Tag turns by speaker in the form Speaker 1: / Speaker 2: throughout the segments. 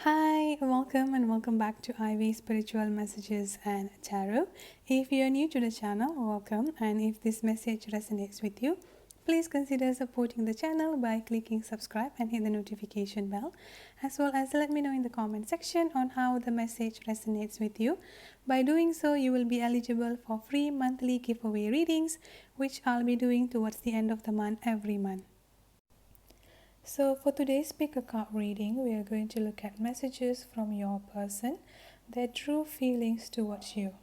Speaker 1: Hi, welcome and welcome back to Ivy Spiritual Messages and Tarot. If you are new to the channel, welcome, and if this message resonates with you, please consider supporting the channel by clicking subscribe and hit the notification bell, as well as let me know in the comment section on how the message resonates with you. By doing so, you will be eligible for free monthly giveaway readings, which I'll be doing towards the end of the month every month. So for today's pick a card reading, we are going to look at messages from your person, their true feelings towards you.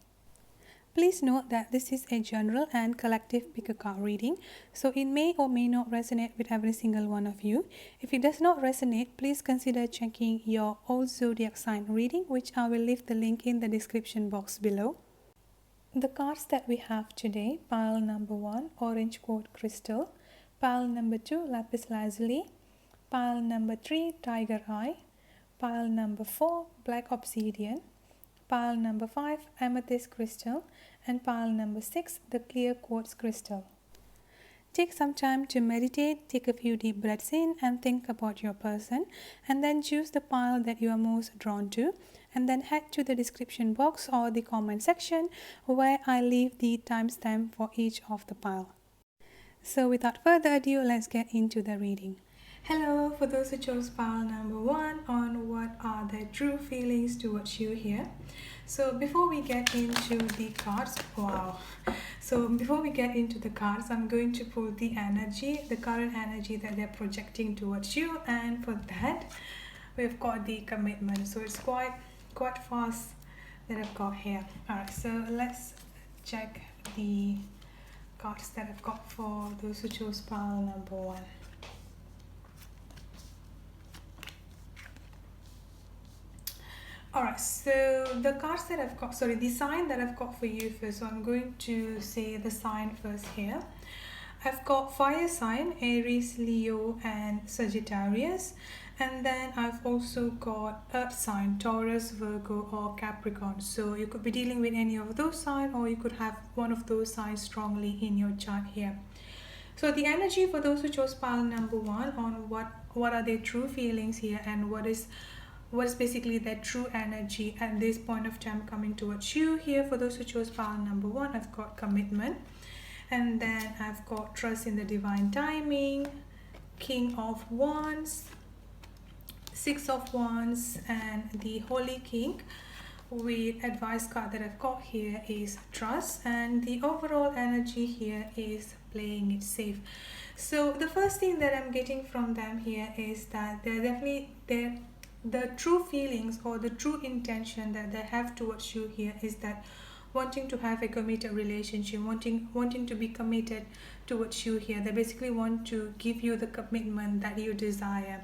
Speaker 1: Please note that this is a general and collective pick a card reading, so it may or may not resonate with every single one of you. If it does not resonate, please consider checking your old zodiac sign reading, which I will leave the link in the description box below. The cards that we have today: pile number 1, orange quartz crystal; pile number 2, lapis lazuli; pile number 3, tiger eye; pile number 4, black obsidian; pile number 5, amethyst crystal; and pile number 6, the clear quartz crystal. Take some time to meditate, take a few deep breaths in and think about your person, and then choose the pile that you are most drawn to, and then head to the description box or the comment section where I leave the timestamp for each of the pile. So without further ado, let's get into the reading. Hello, for those who chose pile number 1 on what are their true feelings towards you here. So before we get into the cards, before we get into the cards, I'm going to pull the energy, the current energy that they're projecting towards you, and for that, we've got the commitment. So it's quite fast that I've got here. Alright, so let's check the cards that I've got for those who chose pile number 1. Alright, so the cards that I've got, the sign that I've got for you first. So I'm going to say the sign first here. I've got fire sign, Aries, Leo and Sagittarius. And then I've also got earth sign, Taurus, Virgo or Capricorn. So you could be dealing with any of those signs, or you could have one of those signs strongly in your chart here. So the energy for those who chose pile number 1 on what are their true feelings here, and what is basically their true energy at this point of time coming towards you here. For those who chose pile number 1, I've got commitment, and then I've got trust in the divine timing, King of Wands, Six of Wands, and the Holy King. With advice card that I've got here is trust, and the overall energy here is playing it safe. So the first thing that I'm getting from them here is that they're definitely the true feelings or the true intention that they have towards you here is that wanting to have a committed relationship, wanting to be committed towards you here. They basically want to give you the commitment that you desire.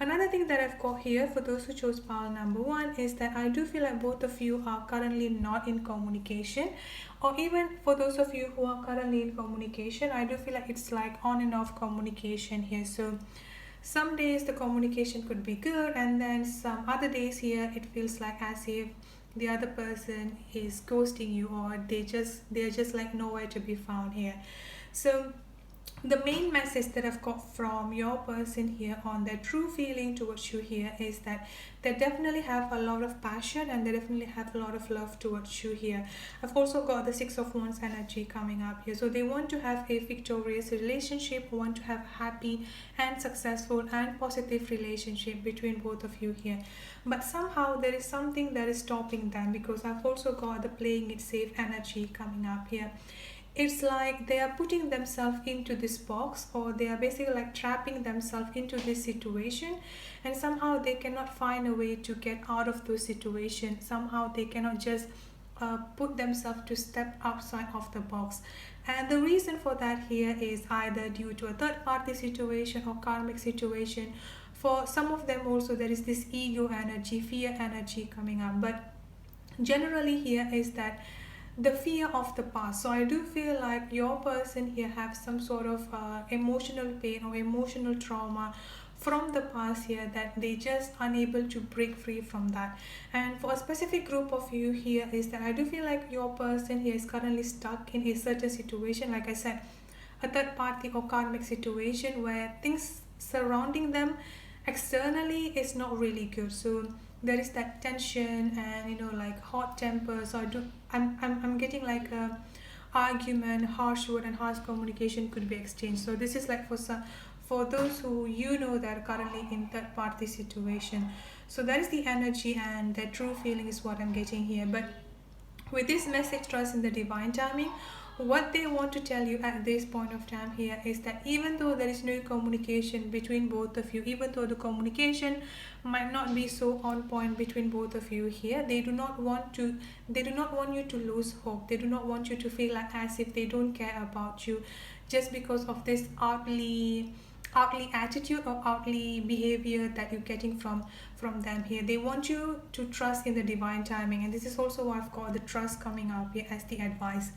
Speaker 1: Another thing that I've got here for those who chose pile number 1 is that I do feel like both of you are currently not in communication, or even for those of you who are currently in communication, I do feel like it's like on and off communication here. So some days the communication could be good, and then some other days here it feels like as if the other person is ghosting you, or they're just like nowhere to be found here. So the main message that I've got from your person here on their true feeling towards you here is that they definitely have a lot of passion, and they definitely have a lot of love towards you here. I've also got the Six of Wands energy coming up here. So they want to have a victorious relationship, want to have happy and successful and positive relationship between both of you here. But somehow there is something that is stopping them, because I've also got the playing it safe energy coming up here. It's like they are putting themselves into this box, or they are basically like trapping themselves into this situation, and somehow they cannot find a way to get out of those situations. Somehow they cannot just put themselves to step outside of the box. And the reason for that here is either due to a third party situation or karmic situation. For some of them also there is this ego energy, fear energy coming up. But generally here is that the fear of the past. So I do feel like your person here have some sort of emotional pain or emotional trauma from the past here, that they just unable to break free from that. And for a specific group of you here is that I do feel like your person here is currently stuck in a certain situation, like I said, a third party or karmic situation where things surrounding them externally is not really good. So there is that tension and like hot temper. So I'm getting like a argument, harsh word and harsh communication could be exchanged. So this is like for those who that are currently in third party situation. So that is the energy and the true feeling is what I'm getting here. But with this message, trust in the divine timing. What they want to tell you at this point of time here is that even though there is no communication between both of you, even though the communication might not be so on point between both of you here, they do not want you to lose hope. They do not want you to feel like as if they don't care about you just because of this outly attitude or outly behavior that you're getting from them here. They want you to trust in the divine timing, and this is also why I've got the trust coming up here as the advice.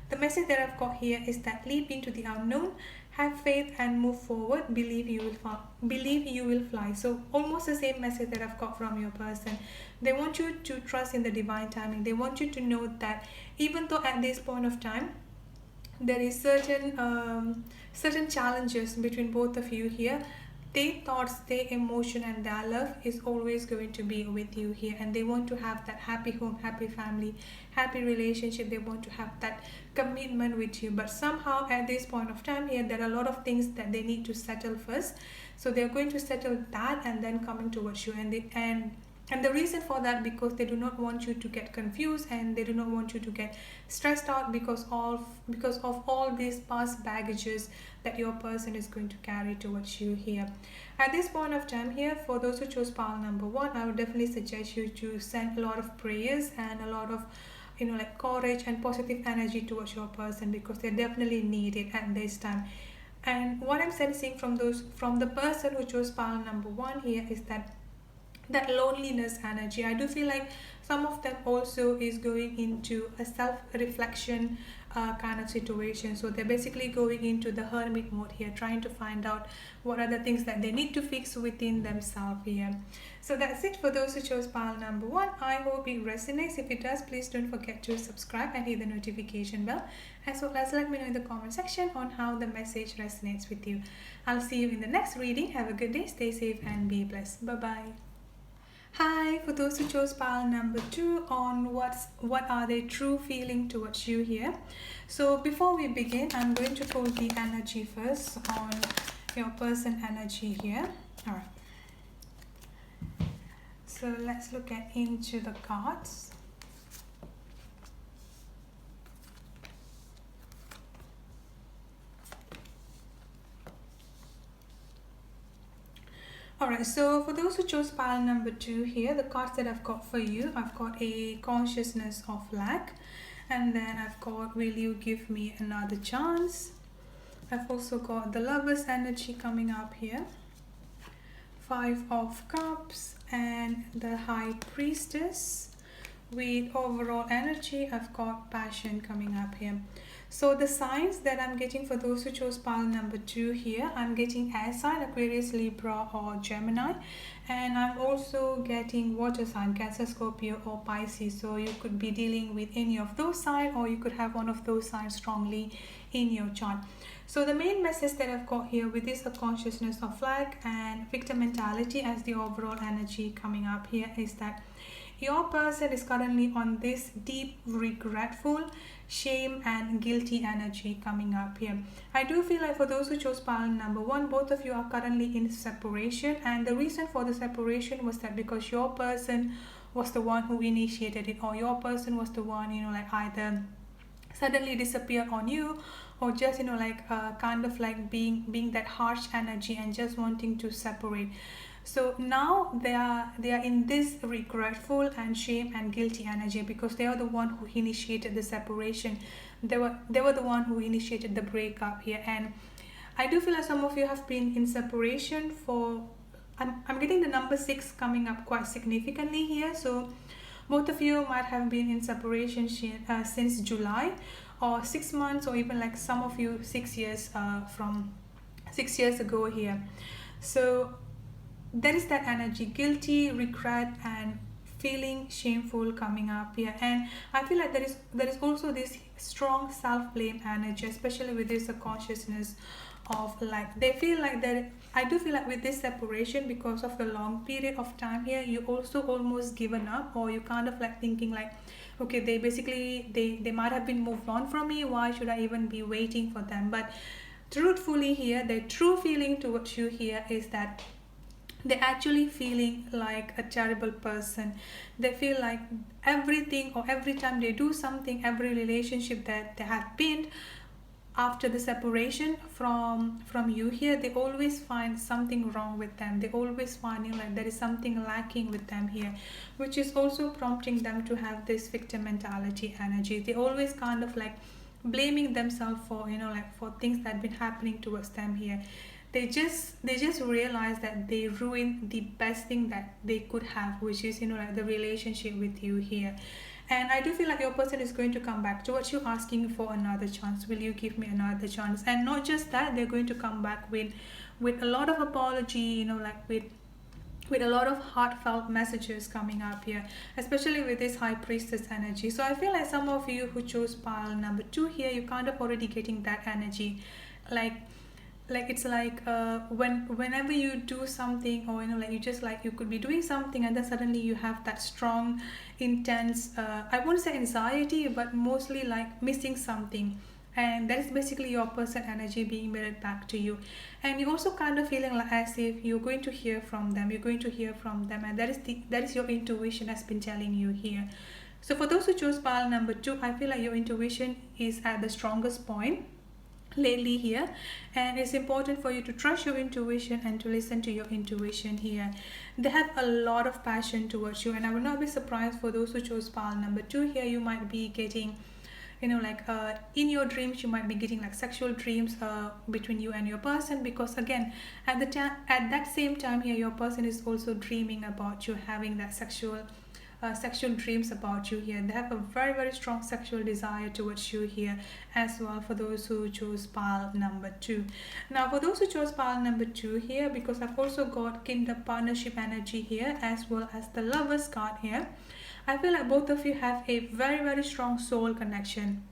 Speaker 1: The message that I've got here is that leap into the unknown, have faith and move forward, believe you will fly. So almost the same message that I've got from your person. They want you to trust in the divine timing. They want you to know that even though at this point of time there is certain challenges between both of you here, their thoughts, their emotion and their love is always going to be with you here, and they want to have that happy home, happy family, happy relationship. They want to have that commitment with you. But somehow at this point of time here, there are a lot of things that they need to settle first. So they're going to settle that and then coming towards you. And the reason for that, because they do not want you to get confused and they do not want you to get stressed out because of all these past baggages that your person is going to carry towards you here. At this point of time here, for those who chose pile number 1, I would definitely suggest you to send a lot of prayers and a lot of like courage and positive energy towards your person, because they definitely need it at this time. And what I'm sensing from the person who chose pile number 1 here is that loneliness energy. I do feel like some of them also is going into a self-reflection kind of situation. So they're basically going into the hermit mode here, trying to find out what are the things that they need to fix within themselves here. So that's it for those who chose pile number 1. I hope it resonates. If it does, please don't forget to subscribe and hit the notification bell, as well as let me know in the comment section on how the message resonates with you. I'll see you in the next reading. Have a good day, stay safe and be blessed. Bye bye. Hi, for those who chose pile number 2 on what are they true feeling towards you here. So before we begin, I'm going to pull the energy first on your person energy here. Alright. So let's look into the cards. Alright, so for those who chose pile number 2 here, the cards that I've got for you, I've got a consciousness of lack, and then I've got will you give me another chance. I've also got the Lover's energy coming up here, 5 of Cups, and the High Priestess. With overall energy, I've got Passion coming up here. So the signs that I'm getting for those who chose pile number 2 here, I'm getting air sign, Aquarius, Libra or Gemini, and I'm also getting water sign, Cancer, Scorpio or Pisces. So you could be dealing with any of those signs, or you could have one of those signs strongly in your chart. So the main message that I've got here with this consciousness of lack and victim mentality as the overall energy coming up here is that your person is currently on this deep, regretful, shame and guilty energy coming up here. I do feel like for those who chose pile number 1, both of you are currently in separation, and the reason for the separation was that because your person was the one who initiated it, or your person was the one, like either suddenly disappear on you, or just kind of like being that harsh energy and just wanting to separate. So now they are in this regretful and shame and guilty energy because they are the one who initiated the separation. They were the one who initiated the breakup here. And I do feel like some of you have been in separation for, I'm getting the number 6 coming up quite significantly here. So both of you might have been in separation since July, or 6 months, or even like some of you 6 years from 6 years ago here. So there is that energy, guilty, regret and feeling shameful coming up here. And I feel like there is also this strong self-blame energy, especially with this consciousness of like they feel like that. I do feel like with this separation, because of the long period of time here, you also almost given up, or you kind of like thinking like, okay, they basically they might have been moved on from me, why should I even be waiting for them? But truthfully here, the true feeling towards you here is that they're actually feeling like a terrible person. They feel like everything, or every time they do something, every relationship that they have been after the separation from you here, they always find something wrong with them. They always finding like there is something lacking with them here, which is also prompting them to have this victim mentality energy. They always kind of like blaming themselves for, like for things that have been happening towards them here. They just realize that they ruined the best thing that they could have, which is, like the relationship with you here. And I do feel like your person is going to come back towards you asking for another chance. Will you give me another chance? And not just that, they're going to come back with a lot of apology, like with a lot of heartfelt messages coming up here, especially with this high priestess energy. So I feel like some of you who chose pile number 2 here, you're kind of already getting that energy. Like it's like whenever you do something, or like you just like you could be doing something, and then suddenly you have that strong intense I won't say anxiety, but mostly like missing something, and that is basically your person energy being mirrored back to you. And you're also kind of feeling like as if you're going to hear from them, and that is your intuition has been telling you here. So for those who chose pile number 2, I feel like your intuition is at the strongest point lately here, and it's important for you to trust your intuition and to listen to your intuition here. They have a lot of passion towards you, and I will not be surprised for those who chose pile number 2 here. You might be getting, in your dreams you might be getting like sexual dreams between you and your person, because again at that same time here, your person is also dreaming about you, having that sexual dreams about you here. They have a very, very strong sexual desire towards you here as well, for those who chose pile number 2. Now for those who chose pile number 2 here, because I've also got kindred partnership energy here as well as the lovers card here, I feel like both of you have a very, very strong soul connection.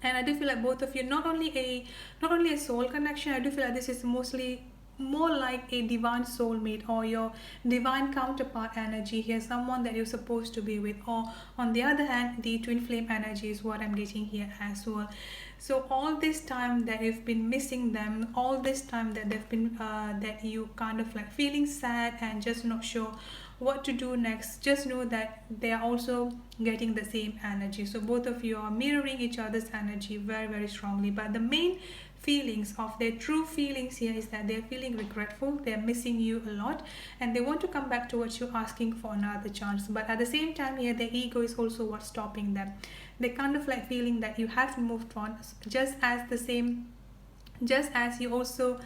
Speaker 1: And I do feel like both of you, not only a soul connection, I do feel like this is mostly more like a divine soulmate, or your divine counterpart energy here, someone that you're supposed to be with. Or on the other hand, the twin flame energy is what I'm getting here as well. So all this time that you've been missing them, all this time that they've been that you kind of like feeling sad and just not sure what to do next, just know that they are also getting the same energy. So both of you are mirroring each other's energy very, very strongly. But the main feelings of their true feelings here is that they're feeling regretful, they're missing you a lot, and they want to come back towards you asking for another chance. But at the same time here, their ego is also what's stopping them. They kind of like feeling that you have moved on, just as you also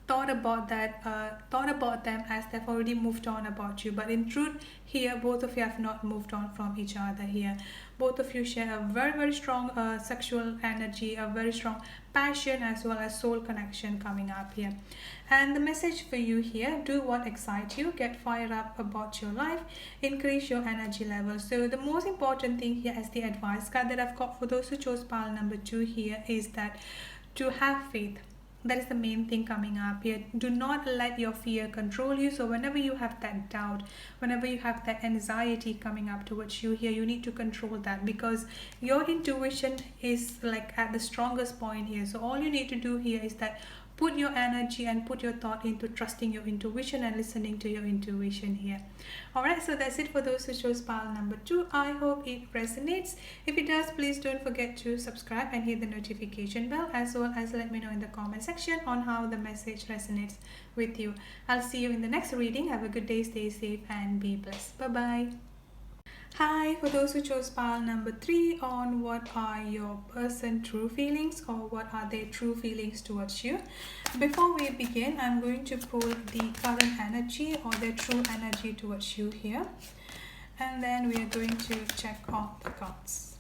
Speaker 1: thought about them as they've already moved on about you. But in truth here, both of you have not moved on from each other here. Both of you share a very, very strong sexual energy, a very strong passion as well as soul connection coming up here. And the message for you here: do what excites you, get fired up about your life, increase your energy level. So the most important thing here, as the advice card that I've got for those who chose pile number 2 here, is that to have faith. That is the main thing coming up here. Do not let your fear control you. So whenever you have that doubt, whenever you have that anxiety coming up towards you here, you need to control that, because your intuition is like at the strongest point here. So all you need to do here is that put your energy and put your thought into trusting your intuition and listening to your intuition here. Alright, so that's it for those who chose pile number 2. I hope it resonates. If it does, please don't forget to subscribe and hit the notification bell, as well as let me know in the comment section on how the message resonates with you. I'll see you in the next reading. Have a good day, stay safe and be blessed. Bye bye. Hi, for those who chose pile number 3 on what are your person true feelings, or what are their true feelings towards you. Before we begin, I'm going to pull the current energy or their true energy towards you here, and then we are going to check on the cards.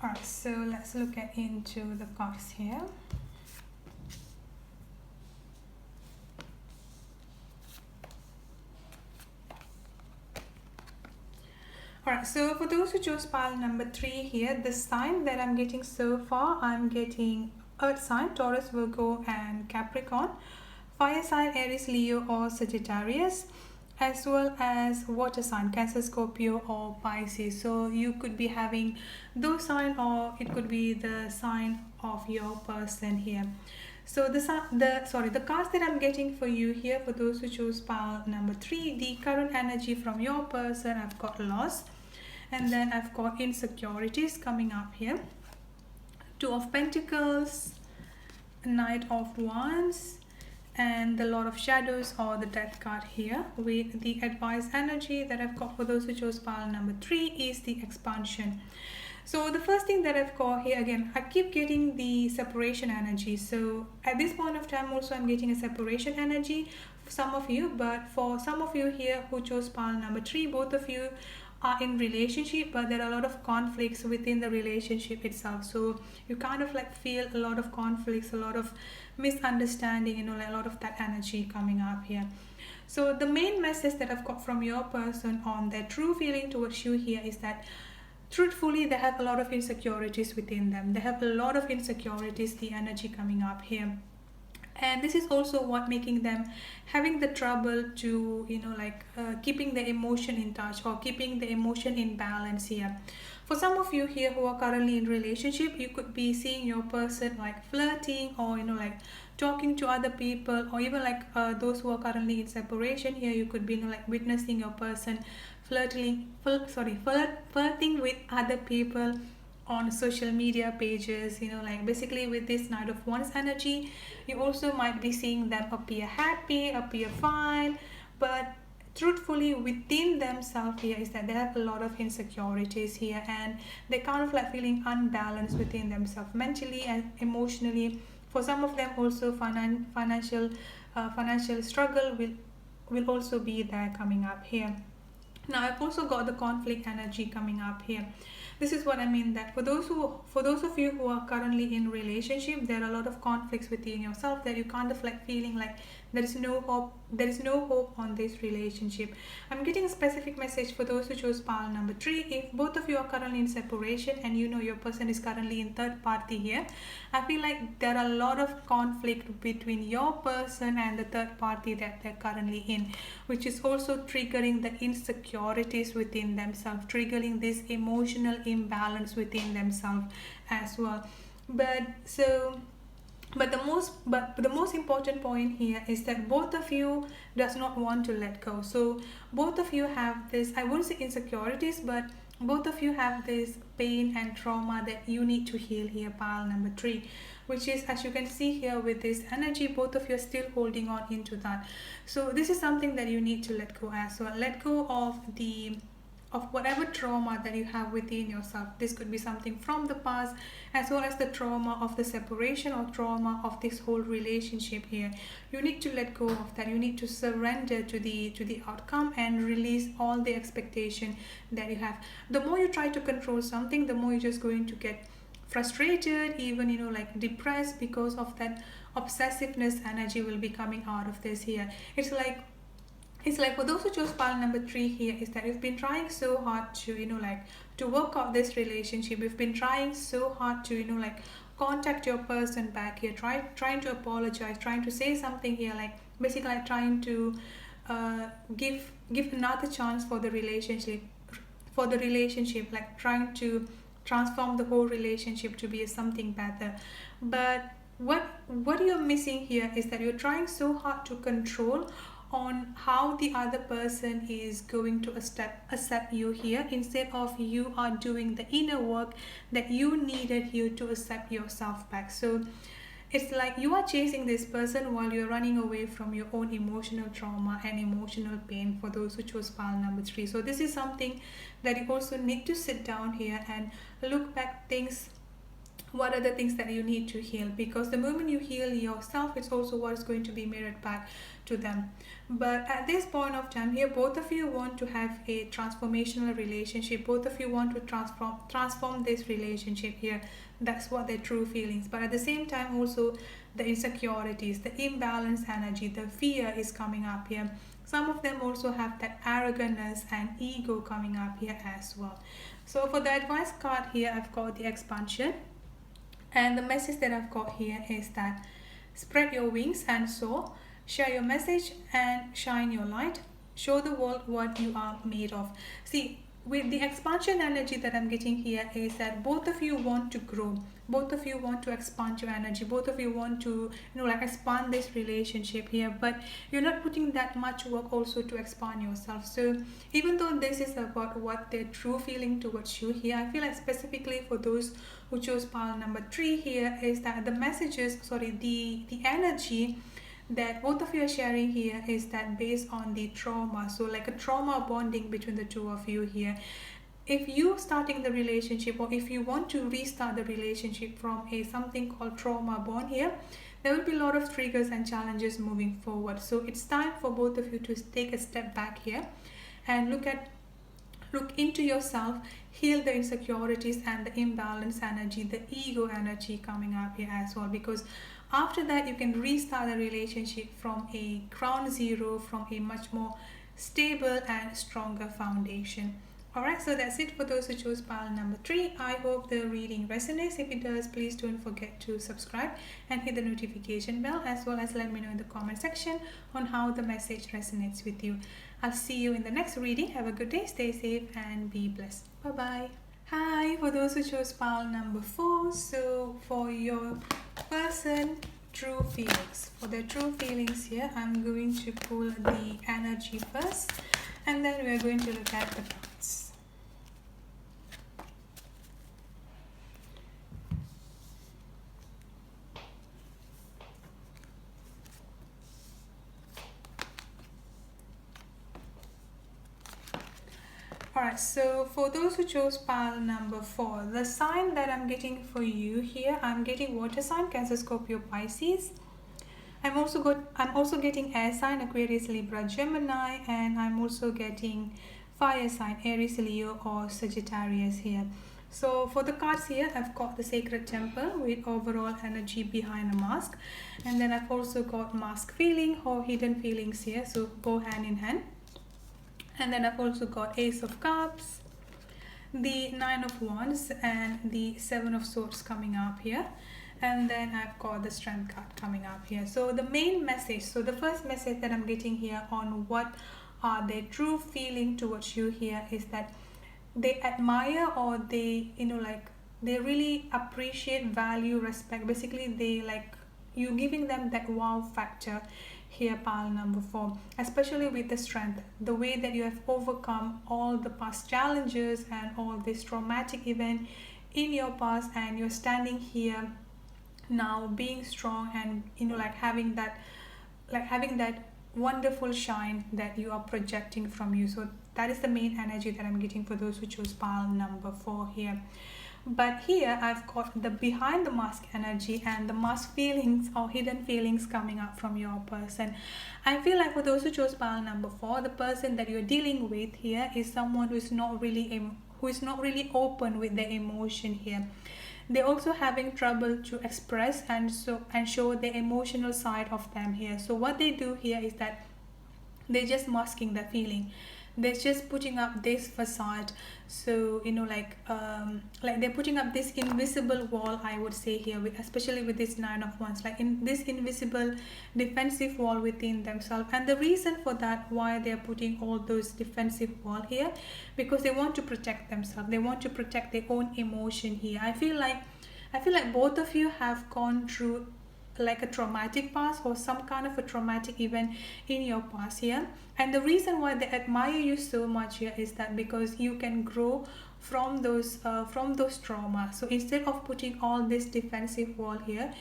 Speaker 1: Alright, so let's look into the cards here. Alright, so for those who chose pile number 3 here, the sign that I'm getting so far, I'm getting Earth sign, Taurus, Virgo and Capricorn, fire sign, Aries, Leo or Sagittarius, as well as water sign, Cancer, Scorpio or Pisces. So you could be having those sign, or it could be the sign of your person here. So the cards that I'm getting for you here, for those who chose pile number 3, the current energy from your person, I've got loss, and then I've got insecurities coming up here, Two of Pentacles, Knight of Wands, and the Lord of Shadows or the Death card here. With the advice energy that I've got for those who chose pile number 3 is the expansion. So the first thing that I've got here, again, I keep getting the separation energy. So at this point of time also I'm getting a separation energy for some of you, but for some of you here who chose pile number 3, both of you are in relationship, but there are a lot of conflicts within the relationship itself. So you kind of like feel a lot of conflicts, a lot of misunderstanding, you know, like a lot of that energy coming up here. So the main message that I've got from your person on their true feeling towards you here is that truthfully they have a lot of insecurities within them. They have a lot of insecurities, the energy coming up here. And this is also what making them having the trouble to, you know, like keeping the emotion in touch or keeping the emotion in balance here. For some of you here who are currently in relationship, you could be seeing your person like flirting, or, you know, like talking to other people, or even like those who are currently in separation here, you could be, you know, like witnessing your person flirting with other people on social media pages, you know, like basically with this Knight of Wands energy, you also might be seeing them appear happy, appear fine, but truthfully within themselves here is that they have a lot of insecurities here, and they kind of like feeling unbalanced within themselves mentally and emotionally. For some of them also financial struggle will also be there coming up here. Now I've also got the conflict energy coming up here. This is what I mean, that for those of you who are currently in relationship, there are a lot of conflicts within yourself that you kind of like feeling like there is no hope on this relationship. I'm getting a specific message for those who chose pile number 3. If both of you are currently in separation and you know your person is currently in third party here, I feel like there are a lot of conflict between your person and the third party that they're currently in, which is also triggering the insecurities within themselves, triggering this emotional imbalance within themselves as well. But the most important point here is that both of you does not want to let go. So both of you have this, I won't say insecurities, but both of you have this pain and trauma that you need to heal here, pile number 3, which is, as you can see here with this energy, both of you are still holding on into that. So this is something that you need to let go as well. Let go of whatever trauma that you have within yourself. This could be something from the past, as well as the trauma of the separation or trauma of this whole relationship here. You need to let go of that. You need to surrender to the outcome and release all the expectation that you have. The more you try to control something, the more you're just going to get frustrated, even, you know, like depressed, because of that obsessiveness energy will be coming out of this here. It's like for those who chose pile number 3 here, is that you've been trying so hard to, you know, like to work out this relationship. You've been trying so hard to, you know, like contact your person back here, trying to apologize, trying to say something here, like basically like trying to give another chance for the relationship, like trying to transform the whole relationship to be something better. But what you're missing here is that you're trying so hard to control on how the other person is going to accept you here, instead of you are doing the inner work that you needed here to accept yourself back. So it's like you are chasing this person while you're running away from your own emotional trauma and emotional pain, for those who chose pile number 3. So this is something that you also need to sit down here and look back things. What are the things that you need to heal? Because the moment you heal yourself, it's also what is going to be mirrored back to them. But at this point of time here, both of you want to have a transformational relationship. Both of you want to transform this relationship here. That's what their true feelings. But at the same time also, the insecurities, the imbalance energy, the fear is coming up here. some of them also have that arrogance and ego coming up here as well. So for the advice card here, I've got the expansion, and the message that I've got here is that spread your wings and soar, share your message and shine your light, show the world what you are made of. See, with the expansion energy that I'm getting here is that both of you want to grow, both of you want to expand your energy, both of you want to, like expand this relationship here, but you're not putting that much work also to expand yourself. So even though this is about what their true feeling towards you here, I feel like specifically for those who chose pile number 3 here is that the messages, the energy that both of you are sharing here is that based on the trauma, so like a trauma bonding between the two of you here. If you starting the relationship, or if you want to restart the relationship from a something called trauma bond here, there will be a lot of triggers and challenges moving forward. So it's time for both of you to take a step back here and look into yourself, heal the insecurities and the imbalance energy, the ego energy coming up here as well, because after that you can restart the relationship from a ground zero, from a much more stable and stronger foundation. Alright, so that's it for those who chose pile number 3. I hope the reading resonates. If it does, please don't forget to subscribe and hit the notification bell, as well as let me know in the comment section on how the message resonates with you. I'll see you in the next reading. Have a good day, stay safe and be blessed. Bye bye. Hi, for those who chose pile number 4, so for your person true feelings, for their true feelings here, I'm going to pull the energy first, and then we're going to look at the cards. Alright, so for those who chose pile number 4, the sign that I'm getting for you here, I'm getting water sign, Cancer, Scorpio, Pisces. I'm also getting air sign, Aquarius, Libra, Gemini, and I'm also getting fire sign, Aries, Leo, or Sagittarius here. So for the cards here, I've got the Sacred Temple with overall energy behind a mask, and then I've also got mask feeling or hidden feelings here, so go hand in hand. And then I've also got Ace of Cups, the 9 of Wands, and the 7 of Swords coming up here. And then I've got the Strength card coming up here. So the main message, so the first message that I'm getting here on what are their true feeling towards you here is that they admire, or they, they really appreciate, value, respect. Basically, they like you giving them that wow factor here, pile number 4, especially with the strength, the way that you have overcome all the past challenges and all this traumatic event in your past, and you're standing here now being strong and having that wonderful shine that you are projecting from you. So that is the main energy that I'm getting for those who chose pile number 4 here. But here I've got the behind the mask energy and the mask feelings or hidden feelings coming up from your person. I feel like for those who chose pile number 4, the person that you're dealing with here is someone who is not really open with their emotion here. They're also having trouble to express and show the emotional side of them here. So what they do here is that they're just masking the feeling. They're just putting up this facade. So they're putting up this invisible wall, I would say here, especially with this 9 of Wands, like in this invisible defensive wall within themselves. And the reason for that, why they're putting all those defensive wall here, because they want to protect themselves, they want to protect their own emotion here. I feel like both of you have gone through like a traumatic past, or some kind of a traumatic event in your past here, and the reason why they admire you so much here is that because you can grow from those trauma. So instead of putting all this defensive wall here,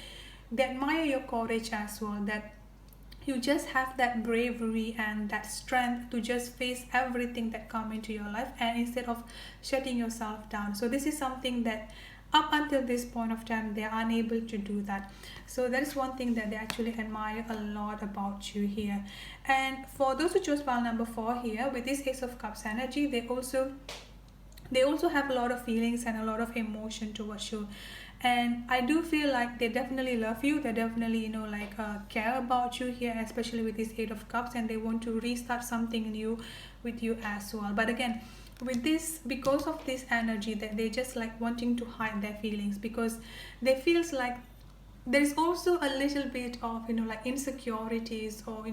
Speaker 1: they admire your courage as well, that you just have that bravery and that strength to just face everything that come into your life, and instead of shutting yourself down. So this is something that up until this point of time they are unable to do that. So that is one thing that they actually admire a lot about you here. And for those who chose pile number 4 here, with this Ace of Cups energy, they also have a lot of feelings and a lot of emotion towards you. And I do feel like they definitely love you, they definitely care about you here, especially with this Eight of Cups, and they want to restart something new with you as well. But again, with this, because of this energy, that they just like wanting to hide their feelings, because they feels like there is also a little bit of insecurities, or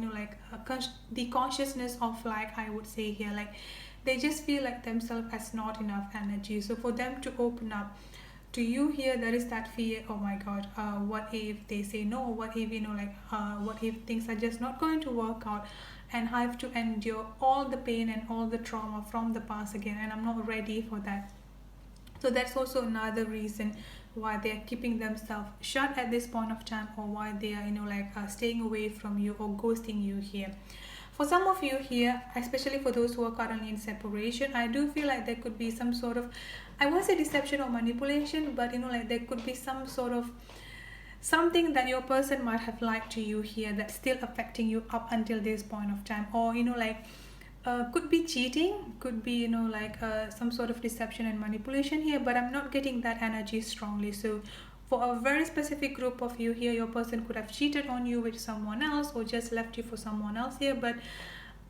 Speaker 1: the consciousness of, like, I would say here, like they just feel like themselves as not enough energy. So for them to open up to you here, there is that fear, oh my god, what if they say no, what if what if things are just not going to work out, and I have to endure all the pain and all the trauma from the past again, and I'm not ready for that. So that's also another reason why they are keeping themselves shut at this point of time, or why they are staying away from you or ghosting you here. For some of you here, especially for those who are currently in separation, I do feel like there could be some sort of, I won't say deception or manipulation, but there could be some sort of something that your person might have lied to you here that's still affecting you up until this point of time. Or could be cheating, could be some sort of deception and manipulation here, but I'm not getting that energy strongly. So for a very specific group of you here, your person could have cheated on you with someone else, or just left you for someone else here. But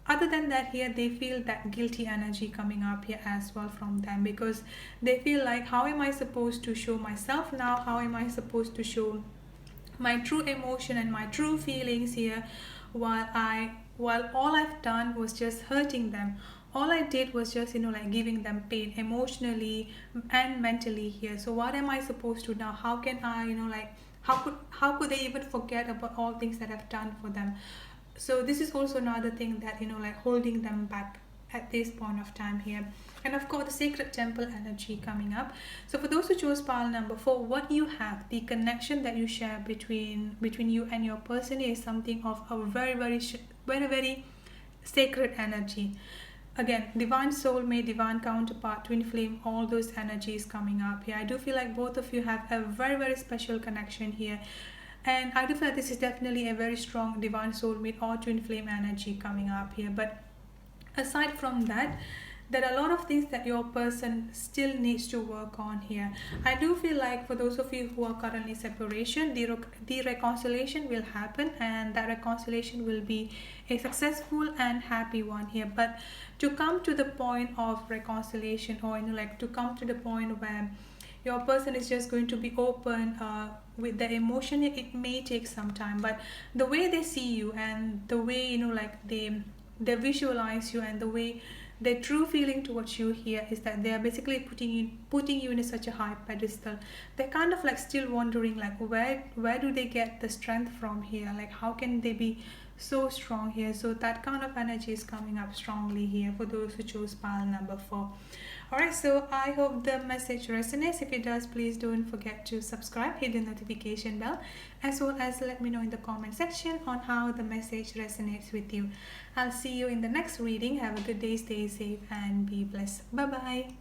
Speaker 1: other than that here, they feel that guilty energy coming up here as well from them, because they feel like, how am I supposed to show myself now, how am I supposed to show my true emotion and my true feelings here, while all I've done was just hurting them. All I did was just giving them pain emotionally and mentally here. So what am I supposed to now? How can I how could they even forget about all things that I've done for them? So this is also another thing that holding them back at this point of time here. And of course, the sacred temple energy coming up. So for those who chose pile number 4, what you have, the connection that you share between you and your person, is something of a very, very sacred energy. Again, divine soulmate, divine counterpart, twin flame, all those energies coming up here. I do feel like both of you have a very, very special connection here. And I do feel like this is definitely a very strong divine soulmate or twin flame energy coming up here. But aside from that, there are a lot of things that your person still needs to work on here. I do feel like for those of you who are currently separation, the reconciliation will happen, and that reconciliation will be a successful and happy one here. But to come to the point of reconciliation, or to come to the point where your person is just going to be open with their emotion, it may take some time. But the way they see you, and the way they visualize you, and the way their true feeling towards you here, is that they are basically putting you in such a high pedestal. They're kind of still wondering, where do they get the strength from here, how can they be so strong here. So that kind of energy is coming up strongly here for those who chose pile number 4. Alright, so I hope the message resonates. If it does, please don't forget to subscribe, hit the notification bell, as well as let me know in the comment section on how the message resonates with you. I'll see you in the next reading. Have a good day, stay safe, and be blessed. Bye bye.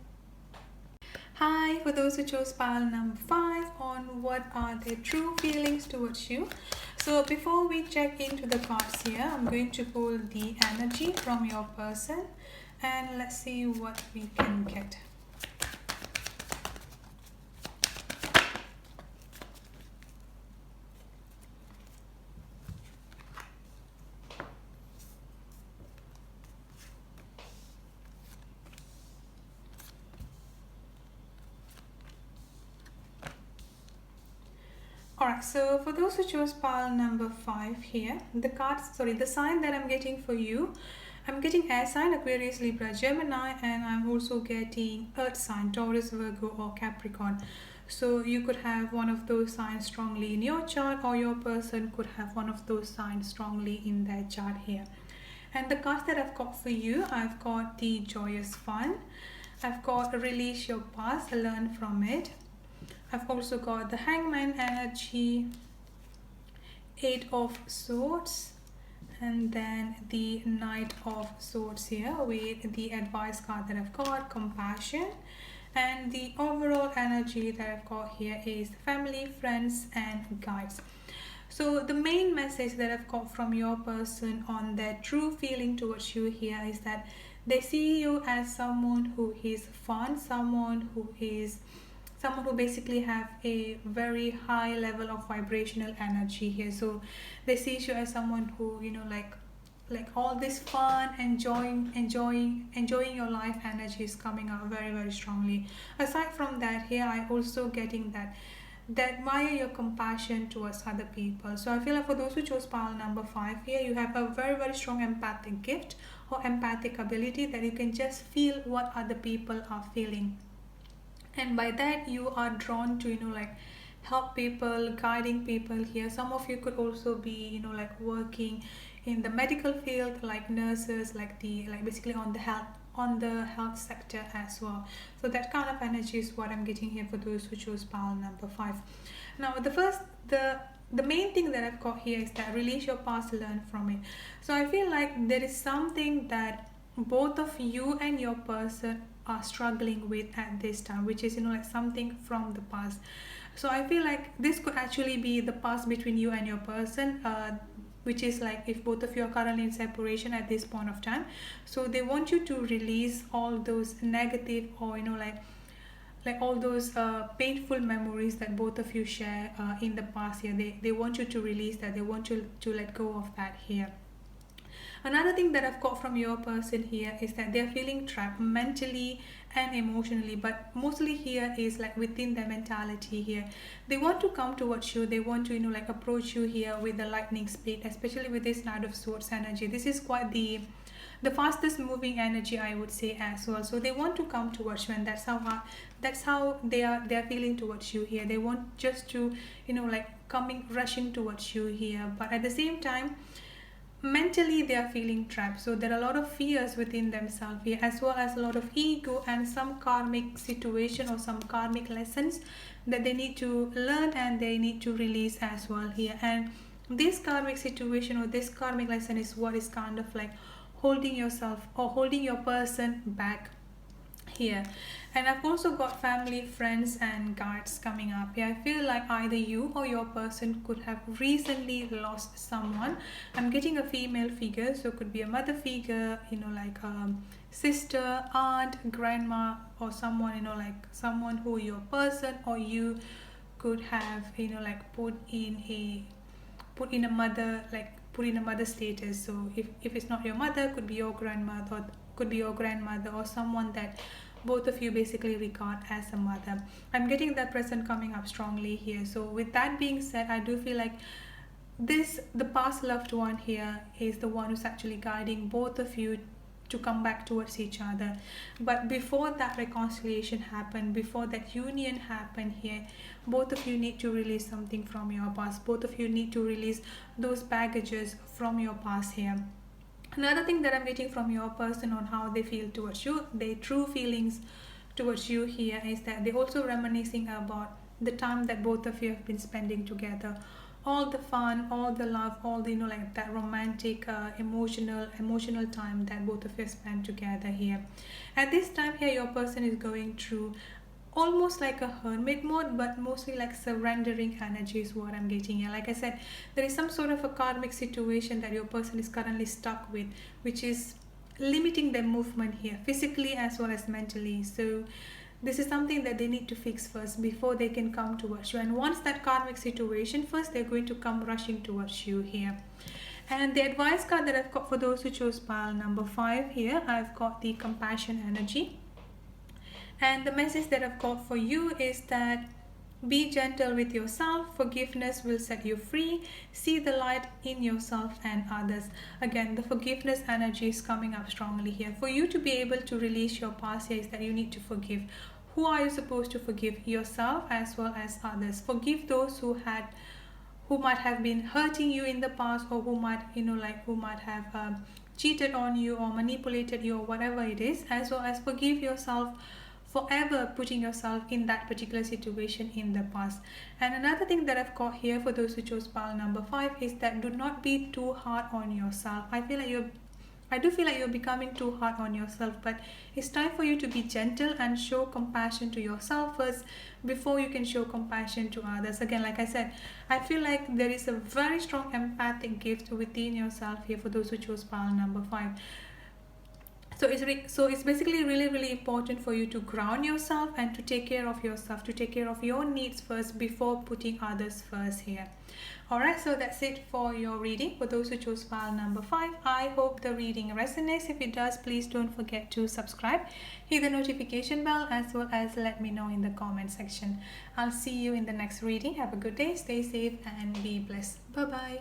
Speaker 1: Hi, for those who chose pile number 5, on what are their true feelings towards you. So before we check into the cards here, I'm going to pull the energy from your person, and let's see what we can get. Alright, so for those who chose pile number 5 here, the sign that I'm getting for you, I'm getting air sign, Aquarius, Libra, Gemini, and I'm also getting earth sign, Taurus, Virgo, or Capricorn. So you could have one of those signs strongly in your chart, or your person could have one of those signs strongly in their chart here. And the cards that I've got for you, I've got the Joyous Fun, I've got Release Your Past, Learn From It. I've also got the Hangman energy, 8 of Swords, and then the Knight of Swords here, with the advice card that I've got, Compassion. And the overall energy that I've got here is family, friends, and guides. So the main message that I've got from your person on their true feeling towards you here is that they see you as someone who is fun, someone who is someone who basically have a very high level of vibrational energy here. So they see you as someone who, you know, like all this fun, enjoying your life energy is coming out very, very strongly. Aside from that, here I also getting that they admire your compassion towards other people. So I feel like for those who chose pile number 5 here, you have a very, very strong empathic gift or empathic ability that you can just feel what other people are feeling, and by that you are drawn to, you know, like help people, guiding people here. Some of you could also be, you know, like working in the medical field, like nurses, like basically on the health sector as well. So that kind of energy is what I'm getting here for those who chose pile number 5. Now the main thing that I've got here is that release your past, learn from it. So I feel like there is something that both of you and your person are struggling with at this time, which is, you know, like something from the past. So I feel like this could actually be the past between you and your person, which is like if both of you are currently in separation at this point of time. So they want you to release all those negative, or, you know, like all those painful memories that both of you share in the past here. They want you to release that. They want you to let go of that here. Another thing that I've got from your person here is that they're feeling trapped mentally and emotionally, but mostly here is like within their mentality here. They want to come towards you. They want to, you know, like approach you here with the lightning speed, especially with this Knight of Swords energy. This is quite the fastest moving energy, I would say, as well. So they want to come towards you, and that's how they're feeling towards you here. They want just to, you know, like rushing towards you here, but at the same time mentally they are feeling trapped. So there are a lot of fears within themselves here, as well as a lot of ego and some karmic situation or some karmic lessons that they need to learn and they need to release as well here. And this karmic situation or this karmic lesson is what is kind of like holding yourself or holding your person back here. And I've also got family, friends and guards coming up here. I feel like either you or your person could have recently lost someone. I'm getting a female figure, so it could be a mother figure, you know, like sister, aunt, grandma, or someone, you know, like someone who your person or you could have, you know, like put in a mother status. So if it's not your mother, could be your grandmother or someone that both of you basically regard as a mother. I'm getting that person coming up strongly here. So with that being said, I do feel like the past loved one here is the one who's actually guiding both of you to come back towards each other. But before that reconciliation happened, before that union happened here, both of you need to release something from your past. Both of you need to release those baggages from your past here. Another thing that I'm getting from your person on how they feel towards you, their true feelings towards you here, is that they're also reminiscing about the time that both of you have been spending together. All the fun, all the love, all the, you know, like that romantic, emotional time that both of you spent together here. At this time here, your person is going through almost like a hermit mode, but mostly like surrendering energy is what I'm getting here. Like I said, there is some sort of a karmic situation that your person is currently stuck with, which is limiting their movement here, physically as well as mentally. So this is something that they need to fix first before they can come towards you. And once that karmic situation first, they're going to come rushing towards you here. And the advice card that I've got for those who chose pile number 5 here, I've got the compassion energy. And the message that I've got for you is that be gentle with yourself. Forgiveness will set you free. See the light in yourself and others. Again, the forgiveness energy is coming up strongly here. For you to be able to release your past here is that you need to forgive. Who are you supposed to forgive? Yourself as well as others. Forgive those who might have been hurting you in the past, or who might, you know, like who might have cheated on you or manipulated you or whatever it is, as well as forgive yourself forever putting yourself in that particular situation in the past. And another thing that I've got here for those who chose pile number 5 is that do not be too hard on yourself. I do feel like you're becoming too hard on yourself, but it's time for you to be gentle and show compassion to yourself first before you can show compassion to others. Again, like I said, I feel like there is a very strong empathic gift within yourself here for those who chose pile number 5. So it's basically really important for you to ground yourself and to take care of yourself, to take care of your needs first before putting others first here. Alright, so that's it for your reading. For those who chose file number 5, I hope the reading resonates. If it does, please don't forget to subscribe, hit the notification bell, as well as let me know in the comment section. I'll see you in the next reading. Have a good day, stay safe, and be blessed. Bye bye.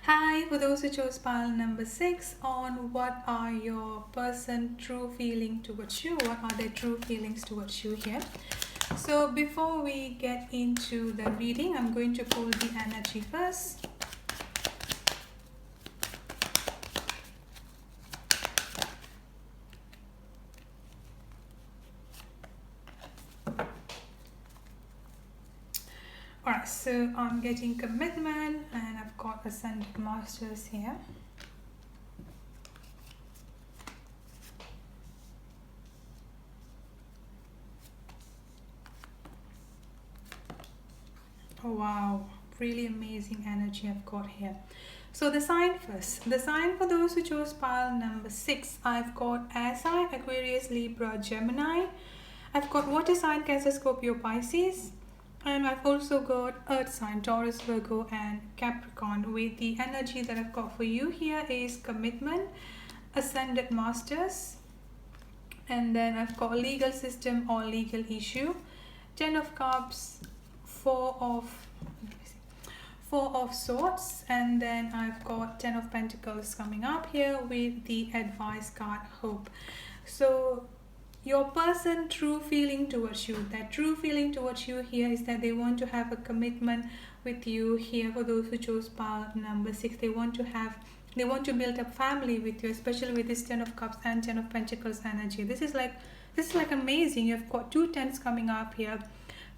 Speaker 1: Hi, for those who chose pile number 6 on what are your person true feeling towards you, what are their true feelings towards you here. So before we get into the reading, I'm going to pull the energy first. Alright, so I'm getting commitment and I've got Ascended Masters here. Oh wow, really amazing energy I've got here. So the sign first. The sign for those who chose pile number 6, I've got Air sign, Aquarius, Libra, Gemini. I've got Water sign, Cancer, Scorpio, Pisces. And I've also got Earth sign, Taurus, Virgo, and Capricorn. With the energy that I've got for you here is commitment, Ascended Masters, and then I've got legal system or legal issue, 10 of Cups, Four of Swords, and then I've got 10 of Pentacles coming up here with the advice card, Hope. So your person true feeling towards you, that true feeling towards you here is that they want to have a commitment with you here. For those who chose pile number 6, they want to build a family with you, especially with this 10 of Cups and 10 of Pentacles energy. This is like amazing. You've got 2 10s coming up here,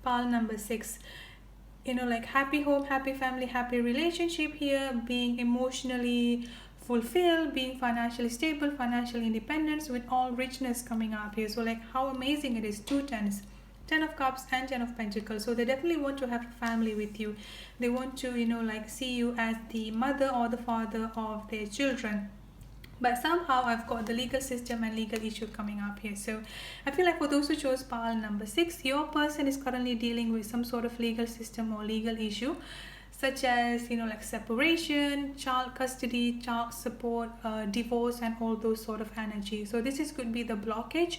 Speaker 1: pile number 6. You know, like happy home, happy family, happy relationship here, being emotionally fulfilled, being financially stable, financial independence, with all richness coming up here. So like how amazing it is, 2 10s, 10 of Cups and 10 of Pentacles. So they definitely want to have a family with you. They want to, you know, like see you as the mother or the father of their children. But somehow I've got the legal system and legal issue coming up here. So I feel like for those who chose pile number 6, your person is currently dealing with some sort of legal system or legal issue, such as, you know, like separation, child custody, child support, divorce, and all those sort of energy. So this could be the blockage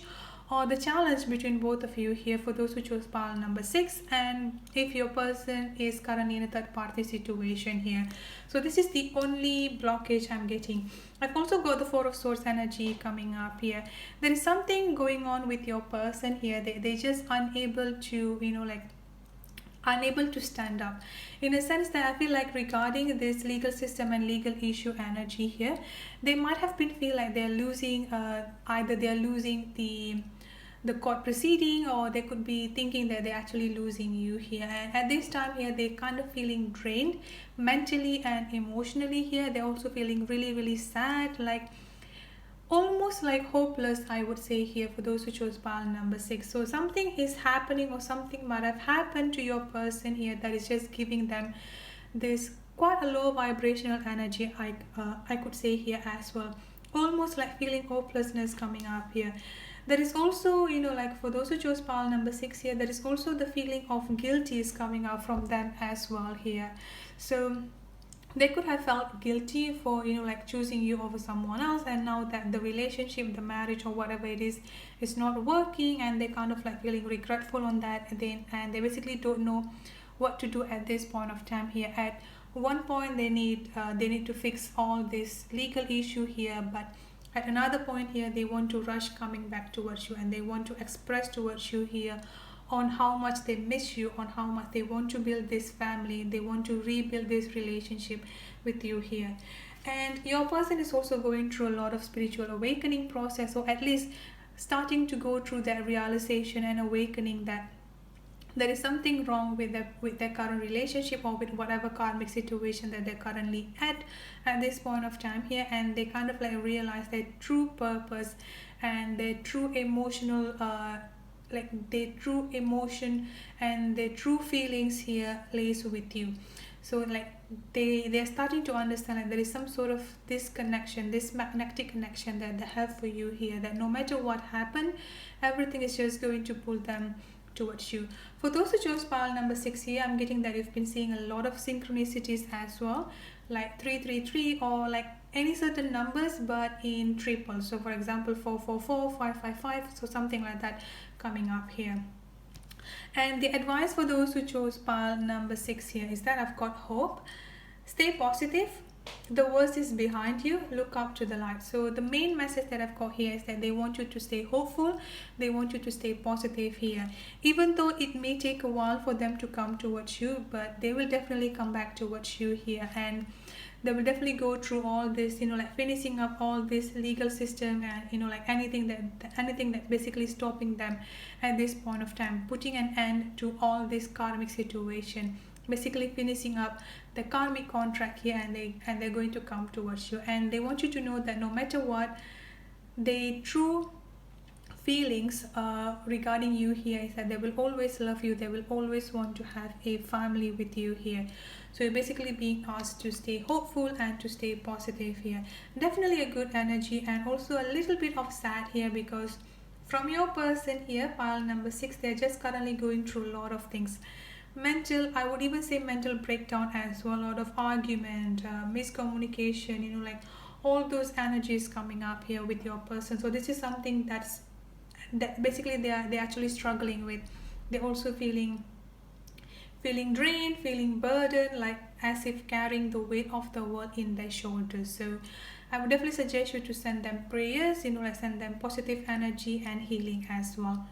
Speaker 1: or the challenge between both of you here, for those who chose pile number 6, and if your person is currently in a third party situation here. So this is the only blockage I'm getting. I've also got the 4 of Swords energy coming up here. There is something going on with your person here. They're just unable to, you know, like unable to stand up, in a sense that I feel like regarding this legal system and legal issue energy here, they might have been feel like they're losing either they're losing the court proceeding, or they could be thinking that they're actually losing you here. And at this time here, they're kind of feeling drained mentally and emotionally here. They're also feeling really sad, like almost like hopeless, I would say here, for those who chose pile number 6. So something is happening, or something might have happened to your person here that is just giving them this quite a low vibrational energy, I could say here as well, almost like feeling hopelessness coming up here. There is also, you know, like for those who chose pile number 6 here, there is also the feeling of guilty is coming out from them as well here. So they could have felt guilty for, you know, like choosing you over someone else, and now that the relationship, the marriage, or whatever it is not working, and they kind of like feeling regretful on that, and they basically don't know what to do at this point of time here. At one point they need to fix all this legal issue here, but at another point here they want to rush coming back towards you, and they want to express towards you here on how much they miss you, on how much they want to build this family, they want to rebuild this relationship with you here. And your person is also going through a lot of spiritual awakening process, or at least starting to go through that realization and awakening that there is something wrong with their current relationship, or with whatever karmic situation that they're currently at this point of time here. And they kind of like realize their true purpose and their true emotional like their true emotion and their true feelings here lays with you. So like they're starting to understand that there is some sort of this connection, this magnetic connection that they have for you here, that no matter what happened, everything is just going to pull them towards you. For those who chose pile number 6 here, I'm getting that you've been seeing a lot of synchronicities as well, like 333 or like any certain numbers but in triple. So for example 444, 555, so something like that coming up here. And the advice for those who chose pile number 6 here is that I've got hope. Stay positive. The worst is behind you. Look up to the light. So the main message that I've got here is that they want you to stay hopeful. They want you to stay positive here. Even though it may take a while for them to come towards you, but they will definitely come back towards you here, and they will definitely go through all this, like finishing up all this legal system, and like anything that basically stopping them at this point of time, putting an end to all this karmic situation, basically finishing up the karmic contract here, and they're going to come towards you, and they want you to know that no matter what, the true feelings regarding you here is that they will always love you. They will always want to have a family with you here. So you're basically being asked to stay hopeful and to stay positive here. Definitely a good energy, and also a little bit of sad here, because from your person here, pile number 6, they're just currently going through a lot of things. I would even say mental breakdown as well, a lot of argument, miscommunication, like all those energies coming up here with your person. So this is something that basically they're actually struggling with. They're also feeling drained, feeling burdened, like as if carrying the weight of the world in their shoulders. So I would definitely suggest you to send them prayers, like send them positive energy and healing as well.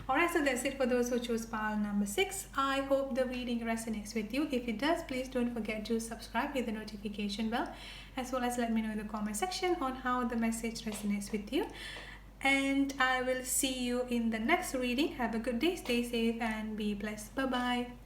Speaker 1: Alright, so that's it for those who chose pile number 6. I hope the reading resonates with you. If it does, please don't forget to subscribe, hit the notification bell, as well as let me know in the comment section on how the message resonates with you. And I will see you in the next reading. Have a good day, stay safe and be blessed. Bye bye.